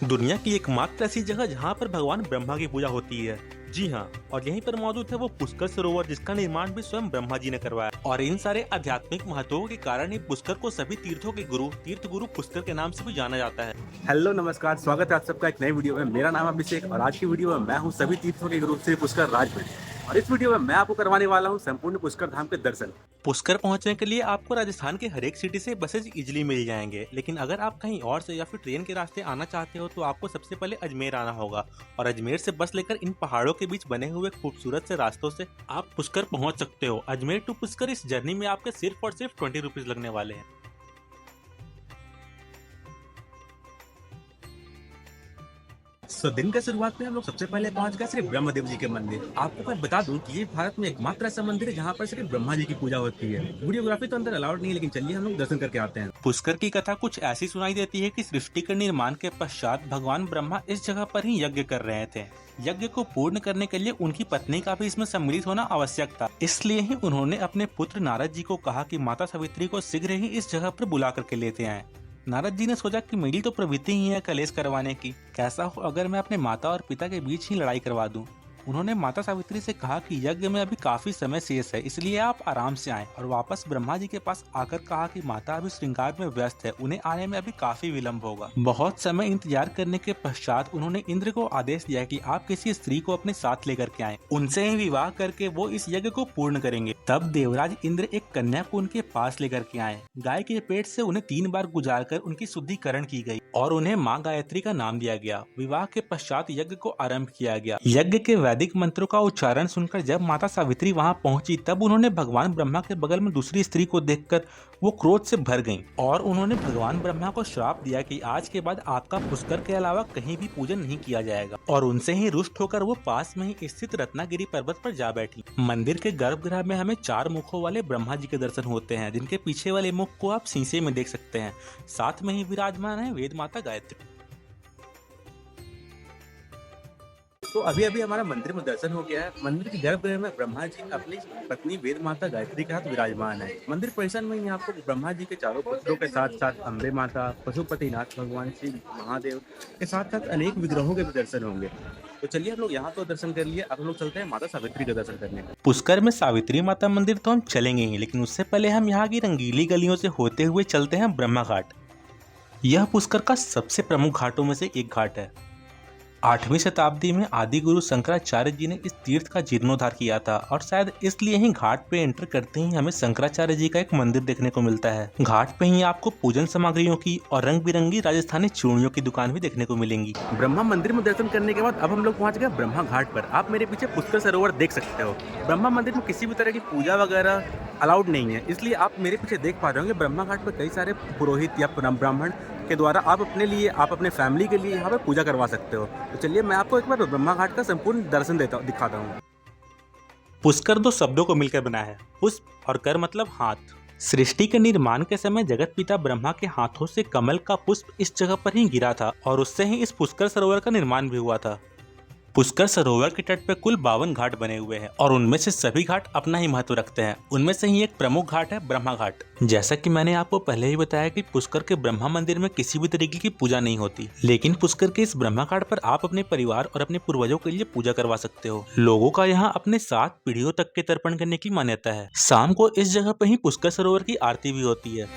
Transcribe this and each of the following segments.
दुनिया की एकमात्र ऐसी जगह जहाँ पर भगवान ब्रह्मा की पूजा होती है। जी हाँ, और यहीं पर मौजूद है वो पुष्कर सरोवर, जिसका निर्माण भी स्वयं ब्रह्मा जी ने करवाया। और इन सारे आध्यात्मिक महत्वों के कारण ही पुष्कर को सभी तीर्थों के गुरु, तीर्थ गुरु पुष्कर के नाम से भी जाना जाता है। हेलो नमस्कार, स्वागत है आप सबका एक नई वीडियो में। मेरा नाम अभिषेक और आज की वीडियो में मैं हूं सभी तीर्थों के गुरु श्री पुष्कर राजगढ़। और इस वीडियो में मैं आपको करवाने वाला हूं संपूर्ण पुष्कर धाम के दर्शन। पुष्कर पहुंचने के लिए आपको राजस्थान के हर एक सिटी से बसेज इजिली मिल जाएंगे, लेकिन अगर आप कहीं और से या फिर ट्रेन के रास्ते आना चाहते हो तो आपको सबसे पहले अजमेर आना होगा। और अजमेर से बस लेकर इन पहाड़ों के बीच बने हुए खूबसूरत से रास्तों से आप पुष्कर पहुंच सकते हो। अजमेर टू पुष्कर इस जर्नी में आपके सिर्फ और सिर्फ 20 रुपीज लगने वाले हैं। दिन के शुरुआत में हम लोग सबसे पहले पहुंच गए श्री ब्रह्मदेव जी के मंदिर। आपको मैं बता दूं कि ये भारत में एकमात्र ऐसा मंदिर है जहां पर श्री ब्रह्मा जी की पूजा होती है। वीडियोग्राफी तो अंदर अलाउड नहीं है, लेकिन चलिए हम लोग दर्शन करके आते हैं। पुष्कर की कथा कुछ ऐसी सुनाई देती है कि सृष्टि के निर्माण के पश्चात भगवान ब्रह्मा इस जगह पर ही यज्ञ कर रहे थे। यज्ञ को पूर्ण करने के लिए उनकी पत्नी का भी इसमें सम्मिलित होना आवश्यक था। इसलिए ही उन्होंने अपने पुत्र नारद जी को कहा कि माता सावित्री को शीघ्र ही इस जगह पर बुला करके लेते आए। नारद जी ने सोचा कि मेरी तो प्रवृत्ति ही है कलेश करवाने की, कैसा हो अगर मैं अपने माता और पिता के बीच ही लड़ाई करवा दूं। उन्होंने माता सावित्री से कहा कि यज्ञ में अभी काफी समय शेष है, इसलिए आप आराम से आएं। और वापस ब्रह्मा जी के पास आकर कहा कि माता अभी श्रृंगार में व्यस्त है, उन्हें आने में अभी काफी विलंब होगा। बहुत समय इंतजार करने के पश्चात उन्होंने इंद्र को आदेश दिया कि आप किसी स्त्री को अपने साथ लेकर के आएं, उनसे ही विवाह करके वो इस यज्ञ को पूर्ण करेंगे। तब देवराज इंद्र एक कन्या को उनके पास लेकर के आए। गाय के पेट से उन्हें 3 बार गुजार कर उनकी शुद्धिकरण की गई और उन्हें माँ गायत्री का नाम दिया गया। विवाह के पश्चात यज्ञ को आरंभ किया गया। यज्ञ के वैदिक मंत्रों का उच्चारण सुनकर जब माता सावित्री वहां पहुंची, तब उन्होंने भगवान ब्रह्मा के बगल में दूसरी स्त्री को देखकर वो क्रोध से भर गईं और उन्होंने भगवान ब्रह्मा को श्राप दिया कि आज के बाद आपका पुष्कर के अलावा कहीं भी पूजन नहीं किया जाएगा। और उनसे ही रुष्ट होकर वो पास में ही स्थित रत्नागिरी पर्वत पर जा बैठी। मंदिर के गर्भगृह में हमें 4 मुखों वाले ब्रह्मा जी के दर्शन होते हैं, जिनके पीछे वाले मुख को आप शीशे में देख सकते हैं। साथ में ही विराजमान है वेद माता गायत्री। तो अभी अभी हमारा मंदिर में दर्शन हो गया है। मंदिर के गर्भगृह में ब्रह्मा जी अपनी पत्नी वेद माता गायत्री के साथ विराजमान है। मंदिर परिसर में ही आपको ब्रह्मा जी के चारों पुत्रों के साथ साथ अम्बे माता, पशुपतिनाथ भगवान श्री महादेव के साथ साथ अनेक विग्रहों के भी दर्शन होंगे। तो चलिए हम लोग यहाँ तो दर्शन कर लिए, अब हम लोग चलते हैं माता सावित्री का दर्शन करने। पुष्कर में सावित्री माता मंदिर तो हम चलेंगे ही, लेकिन उससे पहले हम यहाँ की रंगीली गलियों से होते हुए चलते हैं ब्रह्मा घाट। यह पुष्कर का सबसे प्रमुख घाटों में से एक घाट है। 8वीं शताब्दी में आदि गुरु शंकराचार्य जी ने इस तीर्थ का जीर्णोद्धार किया था और शायद इसलिए ही घाट पे एंटर करते ही हमें शंकराचार्य जी का एक मंदिर देखने को मिलता है। घाट पे ही आपको पूजन सामग्रियों की और रंग बिरंगी राजस्थानी चूड़ियों की दुकान भी देखने को मिलेंगी। ब्रह्मा मंदिर में दर्शन करने के बाद अब हम लोग पहुंच गए ब्रह्मा घाट पर। आप मेरे पीछे पुष्कर सरोवर देख सकते हो। ब्रह्मा मंदिर में किसी भी तरह की पूजा वगैरह अलाउड नहीं है, इसलिए आप मेरे पीछे देख पा रहे होंगे ब्रह्मा घाट पर कई सारे पुरोहित या ब्राह्मण के द्वारा आप अपने लिए, आप अपने फैमिली के लिए यहाँ पर पूजा करवा सकते हो। तो चलिए मैं आपको एक बार ब्रह्मा घाट का संपूर्ण दर्शन दिखाता हूँ। पुष्कर 2 शब्दों को मिलकर बना है, पुष्प और कर मतलब हाथ। सृष्टि के निर्माण के समय जगत पिता ब्रह्मा के हाथों से कमल का पुष्प इस जगह पर ही गिरा था और उससे ही इस पुष्कर सरोवर का निर्माण भी हुआ था। पुष्कर सरोवर के तट पर कुल 52 घाट बने हुए हैं और उनमें से सभी घाट अपना ही महत्व रखते हैं। उनमें से ही एक प्रमुख घाट है ब्रह्मा घाट। जैसा कि मैंने आपको पहले ही बताया कि पुष्कर के ब्रह्मा मंदिर में किसी भी तरीके की पूजा नहीं होती, लेकिन पुष्कर के इस ब्रह्मा घाट पर आप अपने परिवार और अपने पूर्वजों के लिए पूजा करवा सकते हो। लोगों का यहाँ अपने 7 पीढ़ियों तक के तर्पण करने की मान्यता है। शाम को इस जगह पर ही पुष्कर सरोवर की आरती भी होती है।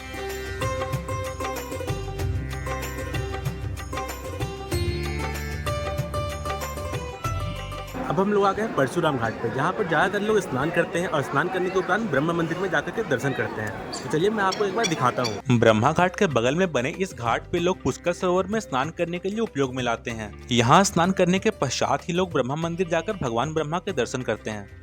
अब हम लोग आ गए परशुराम घाट पर, जहाँ पर ज़्यादातर लोग स्नान करते हैं और स्नान करने के उपरांत ब्रह्म मंदिर में जाकर के दर्शन करते हैं। तो चलिए मैं आपको एक बार दिखाता हूँ। ब्रह्मा घाट के बगल में बने इस घाट पे लोग पुष्कर सरोवर में स्नान करने के लिए उपयोग में लाते हैं। यहाँ स्नान करने के पश्चात ही लोग ब्रह्मा मंदिर जाकर भगवान ब्रह्मा के दर्शन करते हैं।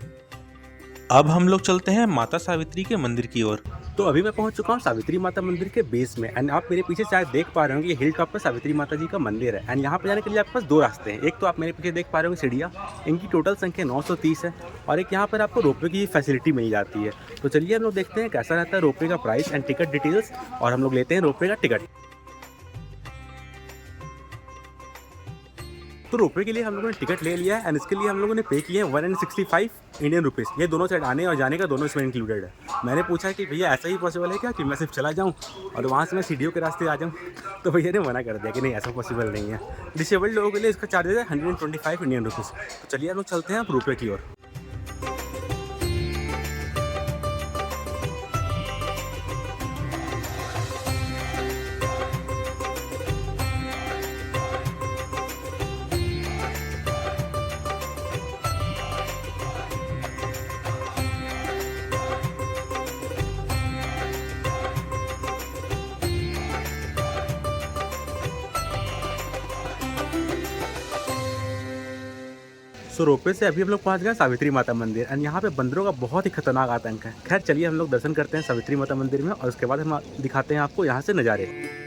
अब हम लोग चलते हैं माता सावित्री के मंदिर की ओर। तो अभी मैं पहुंच चुका हूं सावित्री माता मंदिर के बेस में एंड आप मेरे पीछे शायद देख पा रहे होंगे हिल टॉप पर सावित्री माता जी का मंदिर है। एंड यहाँ पे जाने के लिए आपके पास 2 रास्ते हैं। एक तो आप मेरे पीछे देख पा रहे होंगे सीढ़ियाँ, इनकी टोटल संख्या 930 है और एक यहाँ पर आपको रोपवे की फैसिलिटी मिल जाती है। तो चलिए हम लोग देखते हैं कैसा रहता है रोपवे का प्राइस एंड टिकट डिटेल्स, और हम लोग लेते हैं रोपवे का टिकट। तो रोपवे के लिए हम लोगों ने टिकट ले लिया है एंड इसके लिए हम लोगों ने पे किए हैं 165 इंडियन रुपीज़। ये दोनों साइड आने और जाने का दोनों इसमें इंक्लूडेड है। मैंने पूछा कि भैया ऐसा ही पॉसिबल है क्या कि मैं सिर्फ चला जाऊँ और वहाँ से मैं सीढ़ियों के रास्ते आ जाऊँ, तो भैया ने मना कर दिया कि नहीं ऐसा पॉसिबल नहीं है। डिसेबल्ड लोगों के लिए इसका चार्जेस है 125 इंडियन रुपीज़। तो चलिए हम लोग चलते हैं अब रोपवे की ओर। सो रोपवे से अभी हम लोग पहुंच गए सावित्री माता मंदिर एंड यहाँ पे बंदरों का बहुत ही खतरनाक आतंक है। खैर चलिए हम लोग दर्शन करते हैं सावित्री माता मंदिर में और उसके बाद हम दिखाते हैं आपको यहाँ से नज़ारे।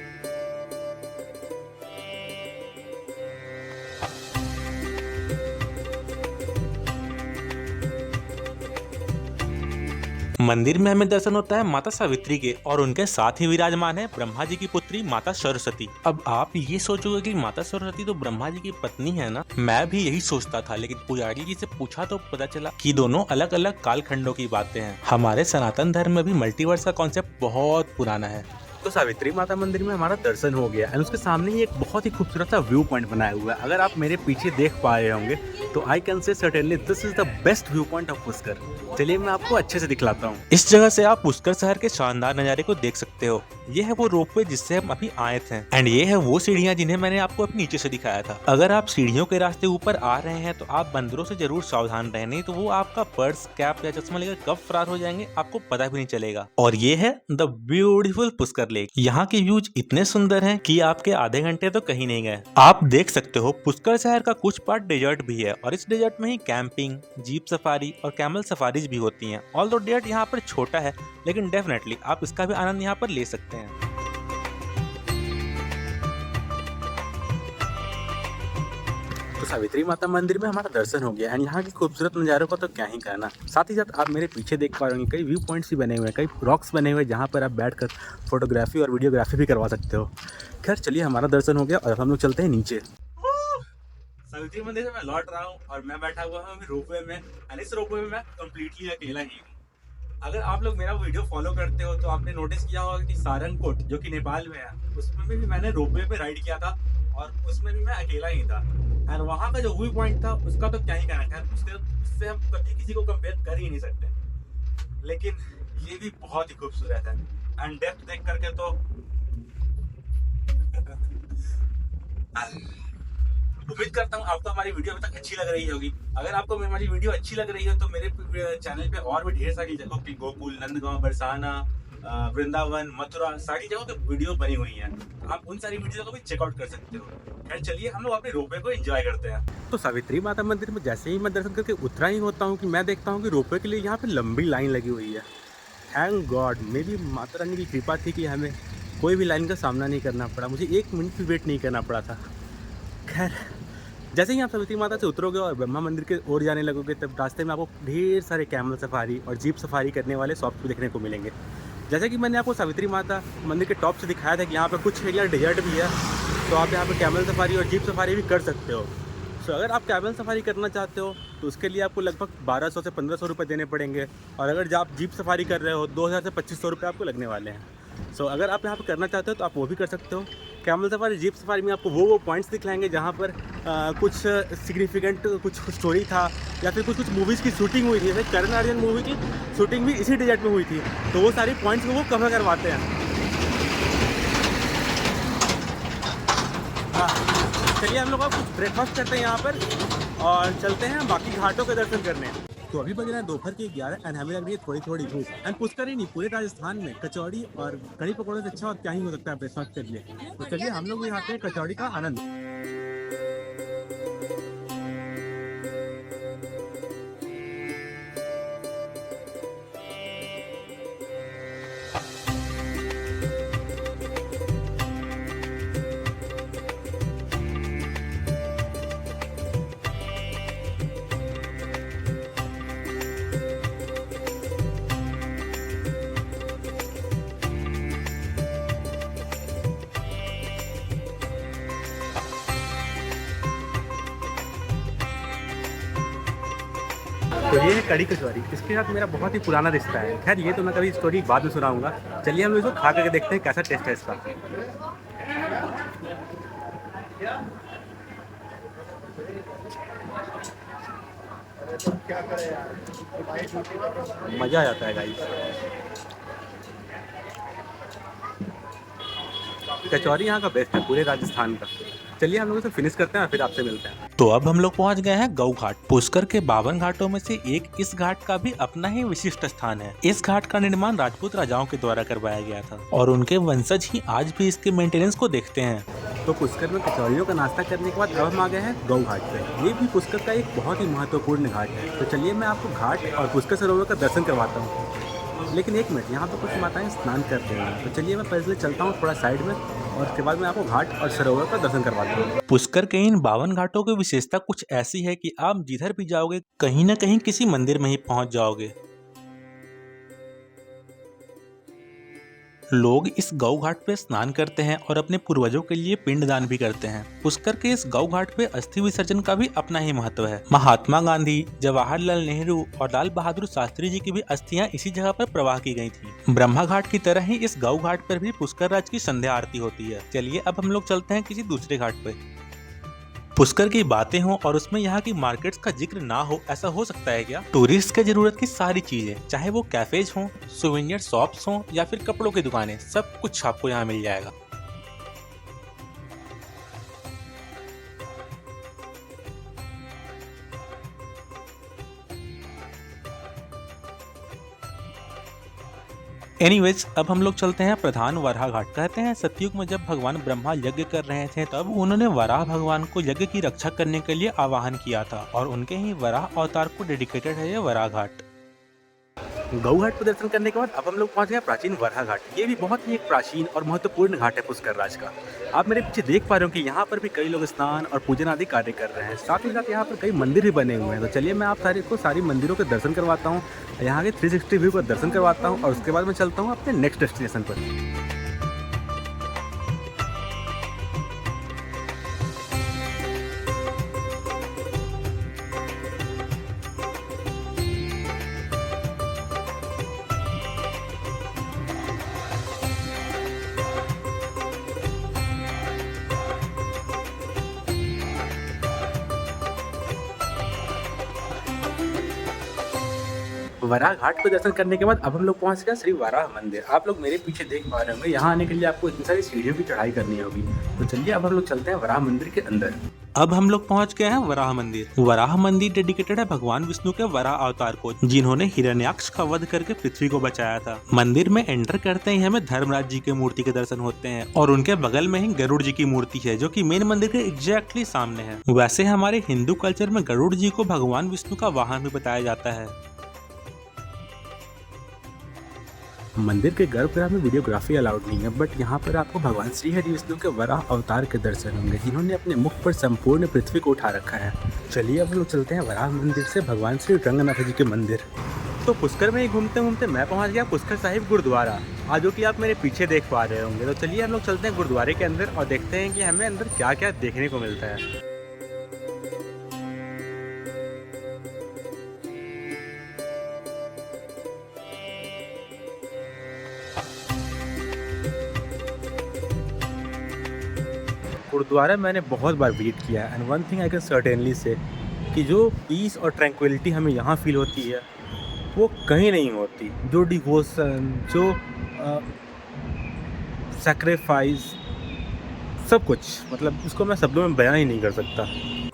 मंदिर में हमें दर्शन होता है माता सावित्री के और उनके साथ ही विराजमान है ब्रह्मा जी की पुत्री माता सरस्वती। अब आप ये सोचोगे कि माता सरस्वती तो ब्रह्मा जी की पत्नी है ना, मैं भी यही सोचता था, लेकिन पुजारी जी से पूछा तो पता चला कि दोनों अलग अलग कालखंडों की बातें हैं। हमारे सनातन धर्म में भी मल्टीवर्स का कॉन्सेप्ट बहुत पुराना है। तो सावित्री माता मंदिर में हमारा दर्शन हो गया एंड उसके सामने ही एक बहुत ही खूबसूरत सा व्यू पॉइंट बनाया हुआ है। अगर आप मेरे पीछे देख पा रहे होंगे तो I can say certainly this is the best view point of Pushkar. चलिए मैं आपको अच्छे से दिखलाता हूँ। इस जगह से आप पुष्कर शहर के शानदार नज़ारे को देख सकते हो। ये है वो रोपवे जिससे हम अभी आए थे एंड ये है वो सीढ़ियाँ जिन्हें मैंने आपको अपने नीचे से दिखाया था। अगर आप सीढ़ियों के रास्ते ऊपर आ रहे हैं तो आप बंदरों से जरूर सावधान रहें, नहीं तो वो आपका पर्स, कैप या चश्मा लेकर कब फरार हो जाएंगे आपको पता भी नहीं चलेगा। और ये है द ब्यूटीफुल पुष्कर लेक। यहाँ के व्यूज इतने सुंदर हैं कि आपके आधे घंटे तो कहीं नहीं गए। आप देख सकते हो पुष्कर शहर का कुछ पार्ट डेजर्ट भी है और इस डेजर्ट में ही कैंपिंग, जीप सफारी और कैमल सफारीज भी होती हैं। ऑल्दो डेजर्ट यहाँ पर छोटा है लेकिन डेफिनेटली आप इसका भी आनंद यहाँ पर ले सकते हैं। तो सावित्री माता मंदिर में हमारा दर्शन हो गया एंड यहाँ की खूबसूरत नज़ारों का तो क्या ही कहना। साथ ही साथ आप मेरे पीछे देख पा रहे होंगे कई व्यू पॉइंट्स भी बने हुए हैं, कई रॉक्स बने हुए हैं जहाँ पर आप बैठकर फोटोग्राफी और वीडियोग्राफी भी करवा सकते हो। खैर चलिए हमारा दर्शन हो गया और अब हम लोग चलते हैं नीचे। सावित्री मंदिर से मैं लौट रहा हूँ और मैं बैठा हुआ हूँ रोपवे में एंड इस रोपवे में मैं कम्प्लीटली अकेला ही हूँ। अगर आप लोग मेरा वीडियो फॉलो करते हो तो आपने नोटिस किया होगा कि सारंगकोट जो कि नेपाल में है उसमें भी मैंने रोपवे पे राइड किया था और उसमें भी मैं अकेला ही था एंड वहाँ का जो व्यू पॉइंट था उसका तो क्या ही कहना है, उससे हम कभी किसी को कंपेयर कर ही नहीं सकते। लेकिन ये भी बहुत ही खूबसूरत है एंड डेप्थ देख करके तो उम्मीद करता हूँ आपको हमारी वीडियो अभी तक अच्छी लग रही होगी। अगर आपको हमारी वीडियो अच्छी लग रही है तो मेरे चैनल पे और भी ढेर सारी जगहों की गोकुल, नंदगांव, बरसाना, वृंदावन, मथुरा सारी जगहों की वीडियो बनी हुई है। आप उन सारी वीडियो को भी चेकआउट कर सकते हो। खैर चलिए हम लोग अपने रोपवे को एंजॉय करते हैं। तो सावित्री माता मंदिर में जैसे ही मैं दर्शन करके उतरा ही होता हूँ कि मैं देखता हूँ कि रोपवे के लिए यहाँ पे लंबी लाइन लगी हुई है। थैंक गॉड मेरी माता रानी की कृपा थी कि हमें कोई भी लाइन का सामना नहीं करना पड़ा, मुझे 1 मिनट भी वेट नहीं करना पड़ा था। खैर जैसे ही आप सावित्री माता से उतरोगे और ब्रह्मा मंदिर के ओर जाने लगोगे तब रास्ते में आपको ढेर सारे कैमल सफारी और जीप सफारी करने वाले शॉप भी देखने को मिलेंगे। जैसे कि मैंने आपको सावित्री माता मंदिर के टॉप से दिखाया था कि यहाँ पर कुछ एरिया डेजर्ट भी है, तो आप यहाँ पर कैमल सफारी और जीप सफारी भी कर सकते हो। सो अगर आप कैमल सफारी करना चाहते हो तो उसके लिए आपको लगभग 1200 से 1500 रुपये देने पड़ेंगे और अगर आप जीप सफारी कर रहे हो 2000 से 2500 रुपये आपको लगने वाले हैं। सो अगर आप यहाँ पर करना चाहते हो तो आप वो भी कर सकते हो। कैमल सफारी, जीप सफारी में आपको वो पॉइंट्स दिखलाएंगे जहाँ पर कुछ सिग्निफिकेंट कुछ स्टोरी था या फिर कुछ मूवीज़ की शूटिंग हुई थी। जैसे करण अर्जुन मूवी की शूटिंग भी इसी डेजर्ट में हुई थी, तो वो सारी पॉइंट्स को वो कवर करवाते हैं। चलिए हम लोग अब कुछ ब्रेकफास्ट करते हैं यहाँ पर और चलते हैं बाकी घाटों के दर्शन करने। तो अभी बज रहे हैं दोपहर के 11 एंड हमें लग रही है थोड़ी थोड़ी भूख एंड पुष्कर ही नहीं पूरे राजस्थान में कचौड़ी और कढ़ी पकौड़े से अच्छा और क्या ही हो सकता है ब्रेकफास्ट के लिए। तो चलिए हम लोग भी यहाँ पे कचौड़ी का आनंद। तो ये है कड़ी कचौरी, इसके साथ मेरा बहुत ही पुराना रिश्ता है। खैर ये तो मैं कभी स्टोरी बाद में सुनाऊंगा। चलिए हम लोग इसको खा करके देखते हैं कैसा टेस्ट है इसका। मज़ा आ जाता है गाइस। कचौरी यहाँ का बेस्ट है पूरे राजस्थान का। चलिए हम लोग इसे फिनिश करते हैं और फिर आपसे मिलते हैं। तो अब हम लोग पहुंच गए हैं गौ घाट। पुष्कर के 52 घाटों में से एक इस घाट का भी अपना ही विशिष्ट स्थान है। इस घाट का निर्माण राजपूत राजाओं के द्वारा करवाया गया था और उनके वंशज ही आज भी इसके मेंटेनेंस को देखते हैं। तो पुष्कर में कचौरियों का नाश्ता करने के बाद अब हम आ गए हैं गौ घाट पे। ये भी पुष्कर का एक बहुत ही महत्वपूर्ण घाट है। तो चलिए मैं आपको घाट और पुष्कर सरोवर का दर्शन करवाता हूँ। लेकिन एक मिनट, यहाँ पर कुछ माताएं स्नान कर रही हैं। तो चलिए मैं पहले चलता हूँ थोड़ा साइड में और उसके बाद मैं आपको घाट और सरोवर का दर्शन करवाता हूँ। पुष्कर के इन 52 घाटों की विशेषता कुछ ऐसी है कि आप जिधर भी जाओगे कहीं न कहीं किसी मंदिर में ही पहुंच जाओगे। लोग इस गौ घाट पे स्नान करते हैं और अपने पूर्वजों के लिए पिंडदान भी करते हैं। पुष्कर के इस गौ घाट पे अस्थि विसर्जन का भी अपना ही महत्व है। महात्मा गांधी, जवाहरलाल नेहरू और लाल बहादुर शास्त्री जी की भी अस्थियां इसी जगह पर प्रवाह की गई थी। ब्रह्मा घाट की तरह ही इस गौ घाट पर भी पुष्कर राज की संध्या आरती होती है। चलिए अब हम लोग चलते हैं किसी दूसरे घाट पे। पुष्कर की बातें हो और उसमें यहाँ की मार्केट्स का जिक्र ना हो, ऐसा हो सकता है क्या? टूरिस्ट के जरूरत की सारी चीजें, चाहे वो कैफेज हो, सुवेनियर शॉप्स हो या फिर कपड़ों की दुकानें, सब कुछ आपको यहाँ मिल जाएगा। एनीवेज अब हम लोग चलते हैं प्रधान वराह घाट। कहते हैं सतयुग में जब भगवान ब्रह्मा यज्ञ कर रहे थे तब उन्होंने वराह भगवान को यज्ञ की रक्षा करने के लिए आवाहन किया था और उनके ही वराह अवतार को डेडिकेटेड है ये वराह घाट। गौ घाट पर दर्शन करने के बाद अब हम लोग पहुंच गए प्राचीन वराह घाट। ये भी बहुत ही एक प्राचीन और महत्वपूर्ण घाट है पुष्कर राज का। आप मेरे पीछे देख पा रहे हो कि यहाँ पर भी कई लोग स्नान और पूजन आदि कार्य कर रहे हैं। साथ ही साथ यहाँ पर कई मंदिर भी बने हुए हैं। तो चलिए मैं आप सारी मंदिरों के दर्शन करवाता हूँ, यहाँ के 360 व्यू का दर्शन करवाता हूँ और उसके बाद मैं चलता हूँ अपने नेक्स्ट डेस्टिनेशन पर। वराह घाट पर दर्शन करने के बाद अब हम लोग पहुंच गए श्री वराह मंदिर। आप लोग मेरे पीछे देख पा रहे होंगे, यहाँ आने के लिए आपको इतनी सारी सीढ़ियों की चढ़ाई करनी होगी। तो चलिए अब हम लोग चलते हैं वराह मंदिर के अंदर। अब हम लोग पहुंच गए हैं वराह मंदिर। वराह मंदिर डेडिकेटेड है भगवान विष्णु के वराह अवतार को, जिन्होंने हिरण्याक्ष का वध करके पृथ्वी को बचाया था। मंदिर में एंटर करते ही हमें धर्मराज जी के मूर्ति के दर्शन होते हैं और उनके बगल में ही गरुड़ जी की मूर्ति है जो कि मेन मंदिर के एग्जैक्टली सामने है। वैसे हमारे हिंदू कल्चर में गरुड़ जी को भगवान विष्णु का वाहन भी बताया जाता है। मंदिर के गर्भगृह में वीडियोग्राफी अलाउड नहीं है, बट यहाँ पर आपको भगवान श्री हरि विष्णु के वराह अवतार के दर्शन होंगे, जिन्होंने अपने मुख पर संपूर्ण पृथ्वी को उठा रखा है। चलिए अब लोग चलते हैं वराह मंदिर से भगवान श्री रंगनाथ जी के मंदिर। तो पुष्कर में ही घूमते घूमते मैं पहुँच गया पुष्कर साहिब गुरुद्वारा, आज जो कि आप मेरे पीछे देख पा रहे होंगे। तो चलिए हम लोग चलते हैं गुरुद्वारे के अंदर और देखते हैं कि हमें अंदर क्या क्या देखने को मिलता है। गुरुद्वारा मैंने बहुत बार विजिट किया है and one thing I can certainly से कि जो पीस और ट्रैंक्विलिटी हमें यहाँ फील होती है वो कहीं नहीं होती। जो डिवोशन, जो सैक्रिफाइस, सब कुछ, मतलब इसको मैं शब्दों में बयान ही नहीं कर सकता।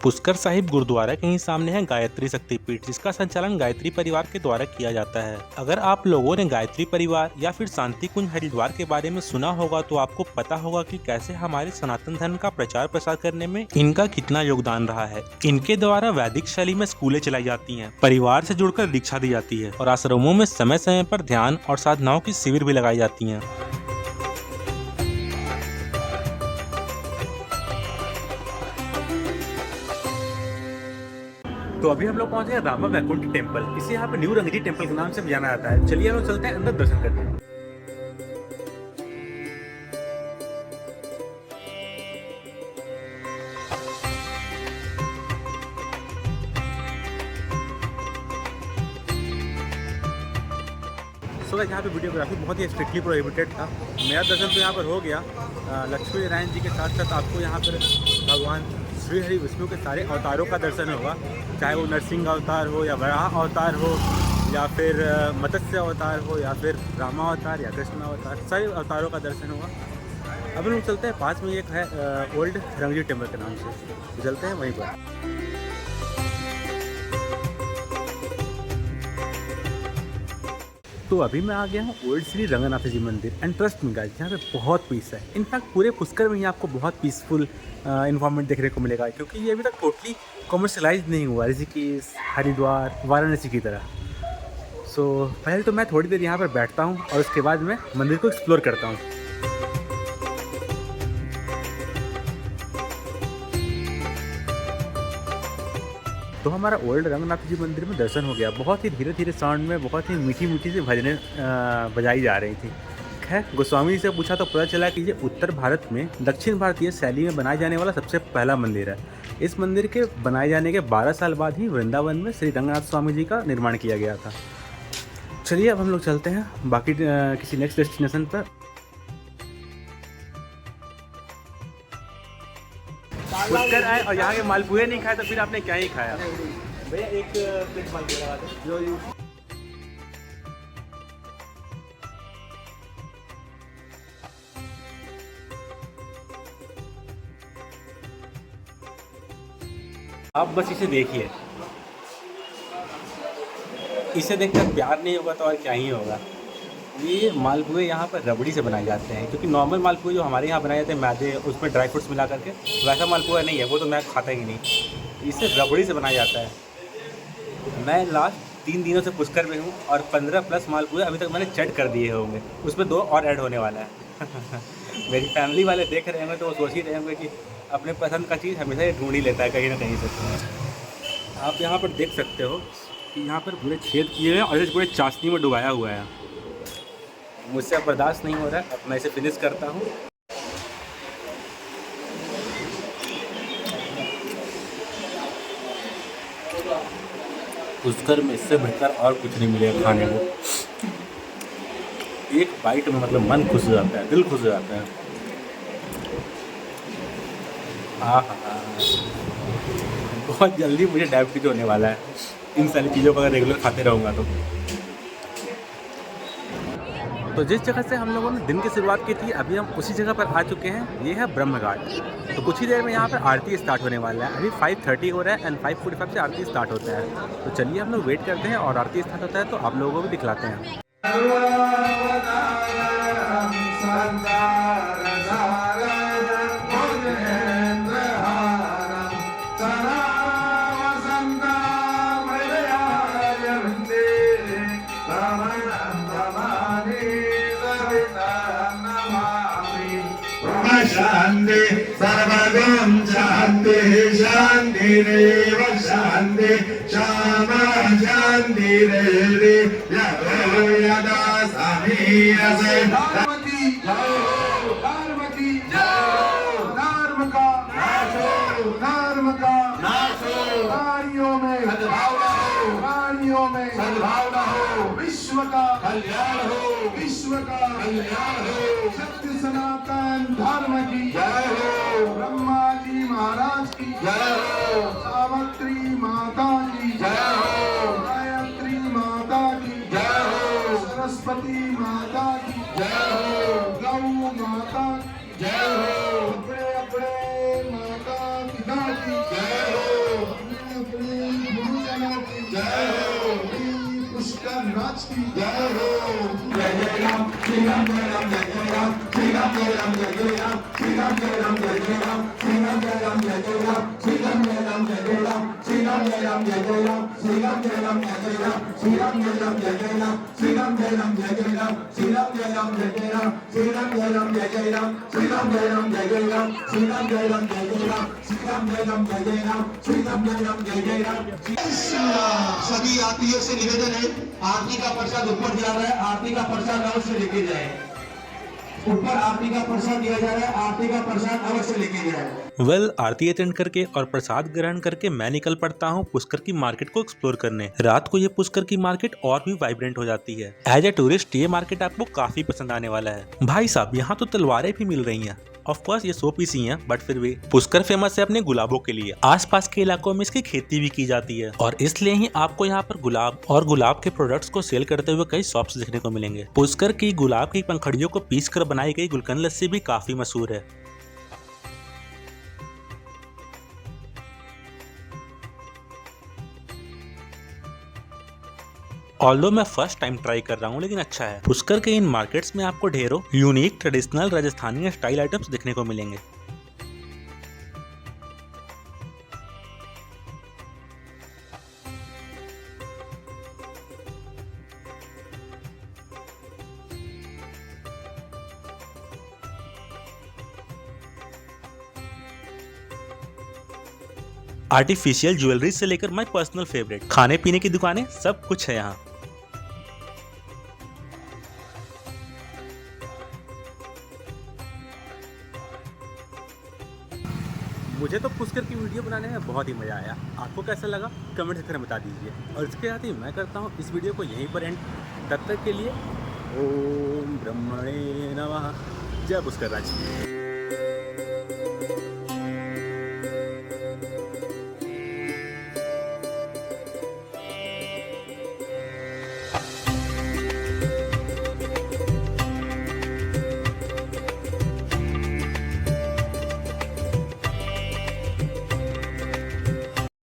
पुष्कर साहिब गुरुद्वारा के ही सामने है गायत्री शक्तिपीठ, जिसका संचालन गायत्री परिवार के द्वारा किया जाता है। अगर आप लोगों ने गायत्री परिवार या फिर शांति कुंज हरिद्वार के बारे में सुना होगा तो आपको पता होगा कि कैसे हमारे सनातन धर्म का प्रचार प्रसार करने में इनका कितना योगदान रहा है। इनके द्वारा वैदिक शैली में स्कूलें चलाई जाती हैं, परिवार से जुड़कर दीक्षा दी जाती है और आश्रमों में समय समय पर ध्यान और साधनाओं की शिविर भी लगाई जाती है। तो अभी हम लोग पहुंचे हैं रामा वैकुंठ टेम्पल। इसे यहाँ पे न्यू रंगजी टेम्पल के नाम से भी जाना जाता है। चलिए हम लोग चलते हैं अंदर दर्शन करते हैं। सो गाइस यहाँ पे वीडियोग्राफी बहुत ही स्ट्रिक्टली प्रोहिबिटेड था। मेरा दर्शन तो यहाँ पर हो गया। लक्ष्मी नारायण जी के साथ साथ आपको यहाँ पर भगवान श्री हरि विष्णु के सारे अवतारों का दर्शन होगा, चाहे वो नरसिंह अवतार हो या वराह अवतार हो या फिर मत्स्य अवतार हो या फिर रामा अवतार या कृष्ण अवतार, सारे अवतारों का दर्शन होगा। अब हम लोग चलते हैं, पास में एक है ओल्ड रंगजी टेम्पल के नाम से, तो चलते हैं वहीं पर। तो अभी मैं आ गया हूँ ओल्ड श्री रंगनाथ जी मंदिर एंड ट्रस्ट में गाइस यहाँ पे बहुत पीस है। इनफैक्ट पूरे पुष्कर में ही आपको बहुत पीसफुल इन्वायरमेंट देखने को मिलेगा, क्योंकि ये अभी तक टोटली कॉमर्शलाइज नहीं हुआ ऋषिकेश, हरिद्वार, वाराणसी की तरह। सो पहले तो मैं थोड़ी देर यहाँ पर बैठता हूँ और उसके बाद मैं मंदिर को एक्सप्लोर करता हूँ। तो हमारा ओल्ड रंगनाथ जी मंदिर में दर्शन हो गया। बहुत ही धीरे धीरे साउंड में बहुत ही मीठी मीठी सी भजनें बजाई जा रही थी। खैर गोस्वामी जी से पूछा तो पता चला कि ये उत्तर भारत में दक्षिण भारतीय शैली में बनाए जाने वाला सबसे पहला मंदिर है। इस मंदिर के बनाए जाने के 12 साल बाद ही वृंदावन में श्री रंगनाथ स्वामी जी का निर्माण किया गया था। चलिए अब हम लोग चलते हैं बाकी किसी नेक्स्ट डेस्टिनेशन पर। पुष्कर आए और यहाँ के मालपुए नहीं खाए तो फिर आपने क्या ही खाया? भैया एक प्लेट मालपुआ लगा दो। जो आप बस इसे देखिए, इसे देखकर प्यार नहीं होगा तो और क्या ही होगा। ये मालपुए यहाँ पर रबड़ी से बनाए जाते हैं, क्योंकि नॉर्मल मालपुए जो हमारे यहाँ बनाए जाते हैं मैदे उसमें ड्राई फ्रूट्स मिला करके, वैसा मालपुआ नहीं है, वो तो मैं खाता ही नहीं। इसे रबड़ी से बनाया जाता है। मैं लास्ट 3 दिनों से पुष्कर में हूँ और 15+ मालपुए अभी तक मैंने चट कर दिए होंगे, उसमें 2 और ऐड होने वाला है। मेरी फैमिली वाले देख रहे होंगे तो वो सोच ही रहे होंगे कि अपने पसंद का चीज़ हमेशा ये ढूंढ ही लेता है कहीं ना कहीं से। आप यहाँ पर देख सकते हो कि यहाँ पर पूरे छेद किए हैं और इसे पूरे चाशनी में डुबाया हुआ है। मुझसे अब बर्दाश्त नहीं हो रहा है, अब मैं इसे फिनिश करता हूँ। पुष्कर में इससे बेहतर और कुछ नहीं मिलेगा खाने को। एक बाइट में मतलब मन खुश हो जाता है, दिल खुश हो जाता है। हाँ, बहुत जल्दी मुझे डायबिटीज होने वाला है इन सारी चीज़ों को अगर रेगुलर खाते रहूँगा तो जिस जगह से हम लोगों ने दिन की शुरुआत की थी अभी हम उसी जगह पर आ चुके हैं। ये है ब्रह्म घाट। तो कुछ ही देर में यहाँ पर आरती स्टार्ट होने वाला है। अभी 5:30 हो रहा है एंड 5:45 से आरती स्टार्ट होता है। तो चलिए हम लोग वेट करते हैं और आरती स्टार्ट होता है तो आप लोगों को भी दिखलाते हैं। शांति सर्वगम शांति शांतिरेव शांति क्षमा शांतिरेव यदा समीयसे धर्मकी धर्म का प्राणियों में सद्भावना हो, विश्व का कल्याण हो, सत्य सनातन धर्म की जय हो, ब्रह्मा जी महाराज की जय हो, सावित्री माता की जय हो, गायत्री माता की जय हो, सरस्वती माता की जय हो, गौ माता की जय हो, अपने माता पिता की जय हो, अपने गुरुजनों की जय हो, पुष्कर नाच की जय हो। जय जय राम श्री राम जय राम जय जय राम श्री राम जय राम जय जय राम श्री राम जय राम जय जय राम श्री राम जय राम जय जय राम श्री राम जय राम जय जय राम श्री राम जय राम जय जय राम श्री राम जय राम जय जय राम श्री राम जय राम जय जय राम श्री राम जय राम जय जय राम श्री राम जय राम जय जय राम श्री राम जय राम जय जय राम श्री राम जय राम जय जय राम श्री राम जय राम जय जय राम श्री राम जय राम जय जय राम श्री राम जय राम जय जय राम। सभी यात्रियों से निवेदन है, आरती का प्रसाद ऊपर जा रहा है, आरती का प्रसाद और से लेके जाए। ऊपर आरती का प्रसाद दिया जा रहा है, आरती का प्रसाद अवश्य लेके जाए। वेल, आरती अटेंड करके और प्रसाद ग्रहण करके मैं निकल पड़ता हूँ पुष्कर की मार्केट को एक्सप्लोर करने। रात को ये पुष्कर की मार्केट और भी वाइब्रेंट हो जाती है। एज ए टूरिस्ट ये मार्केट आपको काफी पसंद आने वाला है। भाई साहब, यहाँ तो तलवारें भी मिल रही हैं। ऑफ कोर्स ये 100 पीस ही हैं, बट फिर भी पुष्कर फेमस है अपने गुलाबों के लिए। आसपास के इलाकों में इसकी खेती भी की जाती है और इसलिए ही आपको यहाँ पर गुलाब और गुलाब के प्रोडक्ट्स को सेल करते हुए कई शॉप्स देखने को मिलेंगे। पुष्कर की गुलाब की पंखड़ियों को पीस कर बनाई गई गुलकंद लस्सी भी काफी मशहूर है। ऑल्दो मैं फर्स्ट टाइम ट्राई कर रहा हूँ, लेकिन अच्छा है। पुष्कर के इन मार्केट्स में आपको ढेरों unique traditional Rajasthani style items देखने को मिलेंगे। आर्टिफिशियल ज्वेलरी से लेकर माय पर्सनल फेवरेट खाने पीने की दुकानें, सब कुछ है यहाँ। मुझे तो पुष्कर की वीडियो बनाने में बहुत ही मजा आया। आपको कैसा लगा कमेंट सेक्शन में बता दीजिए। और इसके साथ ही मैं करता हूँ इस वीडियो को यहीं पर एंड। तब तक के लिए ओम ब्रह्मणे नमः। जय पुष्कर राज।